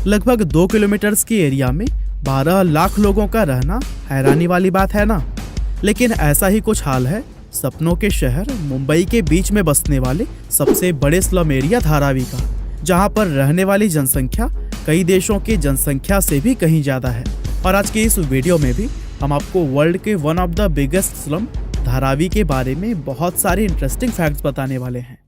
लगभग 2 किलोमीटर के एरिया में 12 लाख लोगों का रहना हैरानी वाली बात है ना। लेकिन ऐसा ही कुछ हाल है सपनों के शहर मुंबई के बीच में बसने वाले सबसे बड़े स्लम एरिया धारावी का, जहां पर रहने वाली जनसंख्या कई देशों की जनसंख्या से भी कहीं ज्यादा है। और आज के इस वीडियो में भी हम आपको वर्ल्ड के one of the biggest slum Dharavi के बारे में बहुत सारे इंटरेस्टिंग फैक्ट्स बताने वाले हैं।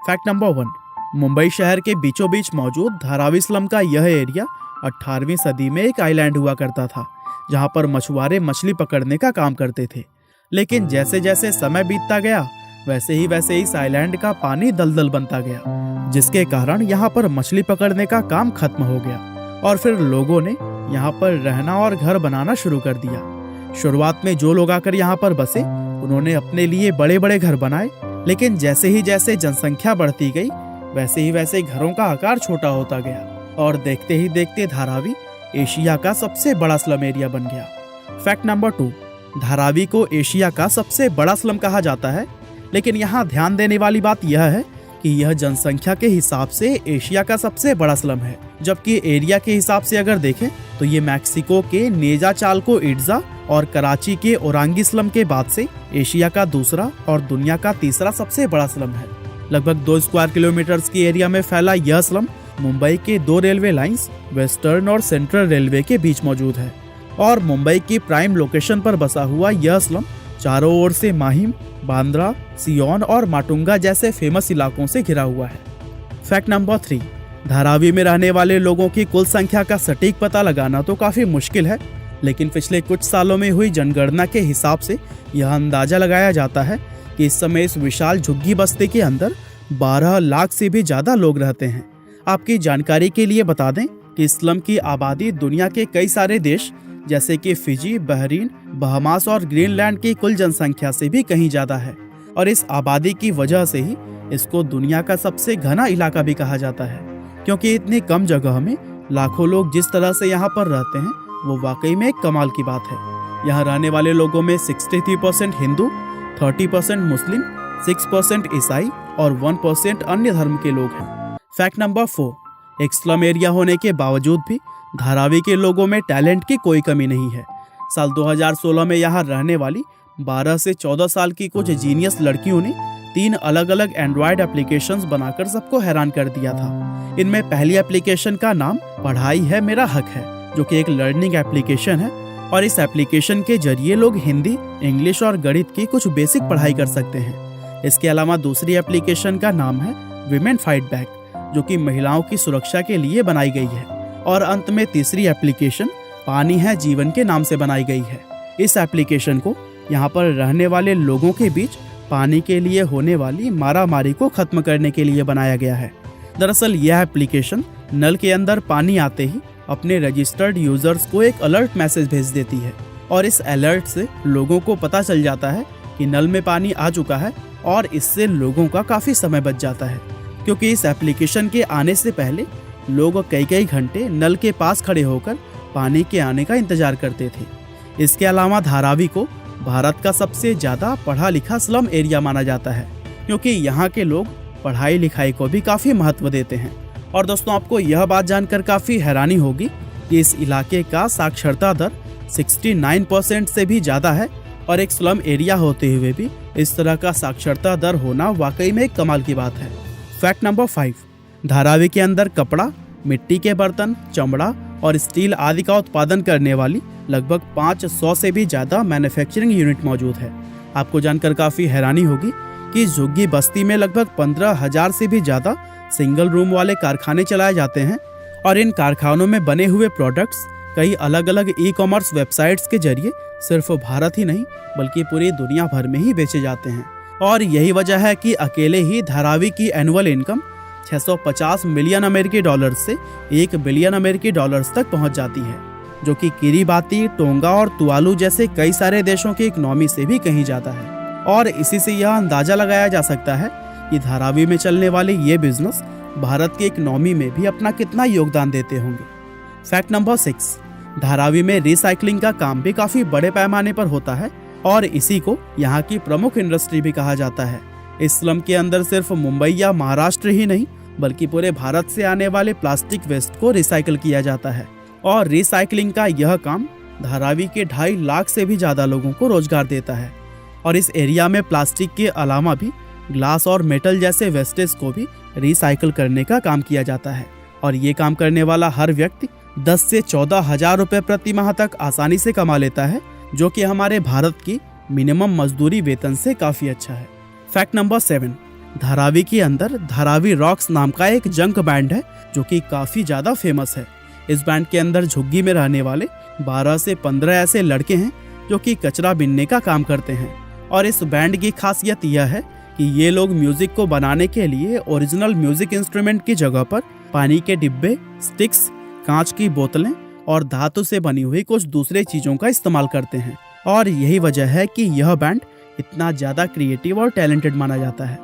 फैक्ट नंबर 1, मुंबई शहर के बीचों बीच मौजूद धारावी स्लम का यह एरिया 18वीं सदी में एक आइलैंड हुआ करता था, जहां पर मछुआरे मछली पकड़ने का काम करते थे। लेकिन जैसे जैसे समय बीतता गया वैसे ही इस आइलैंड का पानी दलदल बनता गया, जिसके कारण यहाँ पर मछली पकड़ने का काम खत्म हो गया और फिर लोगों ने यहाँ पर रहना और घर बनाना शुरू कर दिया। शुरुआत में जो लोग आकर यहाँ पर बसे उन्होंने अपने लिए बड़े बड़े घर बनाए, लेकिन जैसे ही जनसंख्या बढ़ती गई वैसे ही घरों का आकार छोटा होता गया और देखते ही देखते धारावी एशिया का सबसे बड़ा स्लम एरिया बन गया। फैक्ट नंबर 2, धारावी को एशिया का सबसे बड़ा स्लम कहा जाता है, लेकिन यहाँ ध्यान देने वाली बात यह है कि यह जनसंख्या के हिसाब से एशिया का सबसे बड़ा स्लम है, जबकि एरिया के हिसाब से अगर देखें तो ये मैक्सिको के नेजा चाल्को इट्जा और कराची के ओरांगी स्लम के बाद से एशिया का दूसरा और दुनिया का तीसरा सबसे बड़ा स्लम है। लगभग 2 स्क्वायर किलोमीटर की एरिया में फैला यह स्लम मुंबई के 2 रेलवे लाइंस वेस्टर्न और सेंट्रल रेलवे के बीच मौजूद है और मुंबई की प्राइम लोकेशन पर बसा हुआ यह स्लम चारों ओर से माहिम, बांद्रा, सियोन और माटुंगा जैसे फेमस इलाकों से घिरा हुआ है। फैक्ट नंबर 3, धारावी में रहने वाले लोगों की कुल संख्या का सटीक पता लगाना तो काफी मुश्किल है, लेकिन पिछले कुछ सालों में हुई जनगणना के हिसाब से यह अंदाजा लगाया जाता है कि इस समय इस विशाल झुग्गी बस्ती के अंदर 12 लाख से भी ज्यादा लोग रहते हैं। आपकी जानकारी के लिए बता दें कि इस स्लम की आबादी दुनिया के कई सारे देश जैसे कि फिजी, बहरीन, बहामास और ग्रीनलैंड की कुल जनसंख्या से भी कहीं ज्यादा है और इस आबादी की वजह से ही इसको दुनिया का सबसे घना इलाका भी कहा जाता है, क्योंकि इतनी कम जगह में लाखों लोग जिस तरह से यहाँ पर रहते हैं वो वाकई में एक कमाल की बात है। यहाँ रहने वाले लोगों में 63% हिंदू, 30% मुस्लिम, 6% ईसाई और 1% अन्य धर्म के लोग हैं। फैक्ट नंबर 4, एक स्लम एरिया होने के बावजूद भी धारावी के लोगों में टैलेंट की कोई कमी नहीं है। साल 2016 में यहाँ रहने वाली 12 से 14 साल की कुछ जीनियस लड़कियों ने 3 अलग अलग एंड्रॉयड एप्लीकेशंस बनाकर सबको हैरान कर दिया था। इनमें पहली एप्लीकेशन का नाम पढ़ाई है मेरा हक है, जो कि एक लर्निंग एप्लीकेशन है और इस एप्लीकेशन के जरिए लोग हिंदी, इंग्लिश और गणित की कुछ बेसिक पढ़ाई कर सकते हैं। इसके अलावा दूसरी एप्लीकेशन का नाम है विमेन फाइट बैक, जो कि महिलाओं की सुरक्षा के लिए बनाई गई है। और अंत में तीसरी एप्लीकेशन पानी है जीवन के नाम से बनाई गई है। इस एप्लीकेशन को यहाँ पर रहने वाले लोगों के बीच पानी के लिए होने वाली मारामारी को खत्म करने के लिए बनाया गया है। दरअसल यह एप्लीकेशन नल के अंदर पानी आते ही अपने रजिस्टर्ड यूजर्स को एक अलर्ट मैसेज भेज देती है और इस अलर्ट से लोगों को पता चल जाता है कि नल में पानी आ चुका है और इससे लोगों का काफी समय बच जाता है, क्योंकि इस एप्लीकेशन के आने से पहले लोग कई घंटे नल के पास खड़े होकर पानी के आने का इंतजार करते थे। इसके अलावा धारावी को भारत का सबसे ज्यादा पढ़ा लिखा स्लम एरिया माना जाता है, क्योंकि यहाँ के लोग पढ़ाई लिखाई को भी काफी महत्व देते हैं। और दोस्तों, आपको यह बात जानकर काफी हैरानी होगी कि इस इलाके का साक्षरता दर 69% से भी ज्यादा है और एक स्लम एरिया होते हुए भी इस तरह का साक्षरता दर होना वाकई में एक कमाल की बात है। फैक्ट नंबर 5, धारावी के अंदर कपड़ा, मिट्टी के बर्तन, चमड़ा और स्टील आदि का उत्पादन करने वाली लगभग 500 से भी ज्यादा मैन्युफैक्चरिंग यूनिट मौजूद है। आपको जानकर काफी हैरानी होगी कि इस झुग्गी बस्ती में लगभग 15,000 से भी ज्यादा सिंगल रूम वाले कारखाने चलाए जाते हैं और इन कारखानों में बने हुए प्रोडक्ट्स कई अलग अलग ई-कॉमर्स वेबसाइट्स के जरिए सिर्फ भारत ही नहीं बल्कि पूरी दुनिया भर में ही बेचे जाते हैं। और यही वजह है कि अकेले ही धारावी की एनुअल इनकम 650 मिलियन अमेरिकी डॉलर्स से 1 बिलियन अमेरिकी डॉलर्स तक पहुंच जाती है, जो कि किरीबाती, टोंगा और तुवालू जैसे कई सारे देशों की इकोनॉमी से भी कहीं जाता है। और इसी से यह अंदाजा लगाया जा सकता है कि धारावी में चलने वाले ये बिजनेस भारत की इकोनॉमी में भी अपना कितना योगदान देते होंगे। फैक्ट नंबर 6, धारावी में रिसाइकलिंग का काम भी काफी बड़े पैमाने पर होता है और इसी को यहाँ की प्रमुख इंडस्ट्री भी कहा जाता है। इस स्लम के अंदर सिर्फ मुंबई या महाराष्ट्र ही नहीं बल्कि पूरे भारत से आने वाले प्लास्टिक वेस्ट को रिसाइकल किया जाता है। और रिसाइकलिंग का यह काम धारावी के 2.5 लाख से भी ज़्यादा लोगों को रोजगार देता है। और इस एरिया में प्लास्टिक के अलावा भी ग्लास और मेटल जैसे वेस्टेज को भी रिसाइकल करने का काम किया जाता है। और ये काम करने वाला हर व्यक्ति 10 से 14 हजार रुपये प्रति माह तक आसानी से कमा लेता है, जो कि हमारे भारत की मिनिमम मजदूरी वेतन से काफ़ी अच्छा है। फैक्ट नंबर 7, धारावी के अंदर धारावी रॉक्स नाम का एक जंक बैंड है जो कि काफ़ी ज़्यादा फेमस है। इस बैंड के अंदर झुग्गी में रहने वाले 12 से 15 ऐसे लड़के हैं जो कि कचरा बीनने का काम करते हैं। और इस बैंड की खासियत यह है कि ये लोग म्यूजिक को बनाने के लिए ओरिजिनल म्यूजिक इंस्ट्रूमेंट की जगह पर पानी के डिब्बे, स्टिक्स, कांच की बोतलें और धातु से बनी हुई कुछ दूसरे चीज़ों का इस्तेमाल करते हैं। और यही वजह है कि यह बैंड इतना ज़्यादा क्रिएटिव और टैलेंटेड माना जाता है।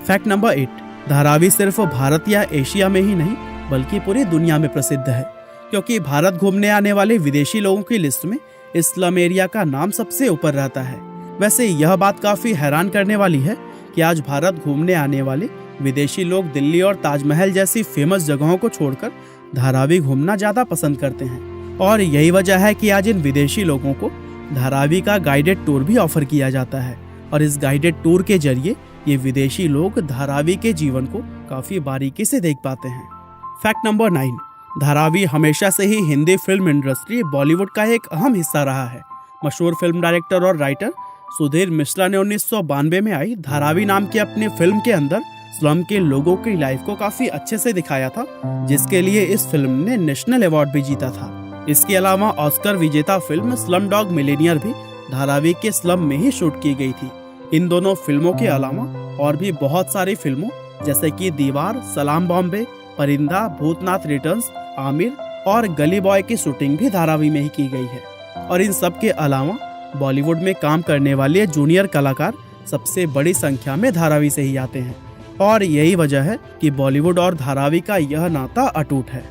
फैक्ट नंबर 8, धारावी सिर्फ भारत या एशिया में ही नहीं बल्कि पूरी दुनिया में प्रसिद्ध है, क्योंकि भारत घूमने आने वाले विदेशी लोगों की लिस्ट में इस स्लम एरिया का नाम सबसे ऊपर रहता है। वैसे यह बात काफ़ी हैरान करने वाली है कि आज भारत घूमने आने वाले विदेशी लोग दिल्ली और ताजमहल जैसी फेमस जगहों को छोड़कर धारावी घूमना ज़्यादा पसंद करते हैं। और यही वजह है कि आज इन विदेशी लोगों को धारावी का गाइडेड टूर भी ऑफर किया जाता है। और इस गाइडेड टूर के जरिए ये विदेशी लोग धारावी के जीवन को काफ़ी बारीकी से देख पाते हैं। फैक्ट नंबर 9, धारावी हमेशा से ही हिंदी फिल्म इंडस्ट्री बॉलीवुड का एक अहम हिस्सा रहा है। मशहूर फिल्म डायरेक्टर और राइटर सुधीर मिश्रा ने 1992 में आई धारावी नाम की अपनी फिल्म के अंदर स्लम के लोगों की लाइफ को काफी अच्छे से दिखाया था, जिसके लिए इस फिल्म ने नेशनल अवार्ड भी जीता था। इसके अलावा ऑस्कर विजेता फिल्म स्लम डॉग मिलेनियर भी धारावी के स्लम में ही शूट की गई थी। इन दोनों फिल्मों के अलावा और भी बहुत सारी फिल्मों जैसे कि दीवार, सलाम बॉम्बे, परिंदा, भूतनाथ रिटर्न्स, आमिर और गली बॉय की शूटिंग भी धारावी में ही की गई है। और इन सब के अलावा बॉलीवुड में काम करने वाले जूनियर कलाकार सबसे बड़ी संख्या में धारावी से ही आते हैं। और यही वजह है कि बॉलीवुड और धारावी का यह नाता अटूट है।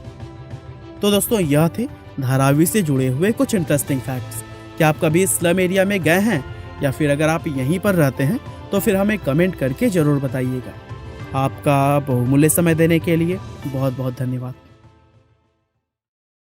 तो दोस्तों, यह थे धारावी से जुड़े हुए कुछ इंटरेस्टिंग फैक्ट्स। क्या आप कभी स्लम एरिया में गए हैं, या फिर अगर आप यहीं पर रहते हैं तो फिर हमें कमेंट करके ज़रूर बताइएगा। आपका बहुमूल्य समय देने के लिए बहुत बहुत धन्यवाद।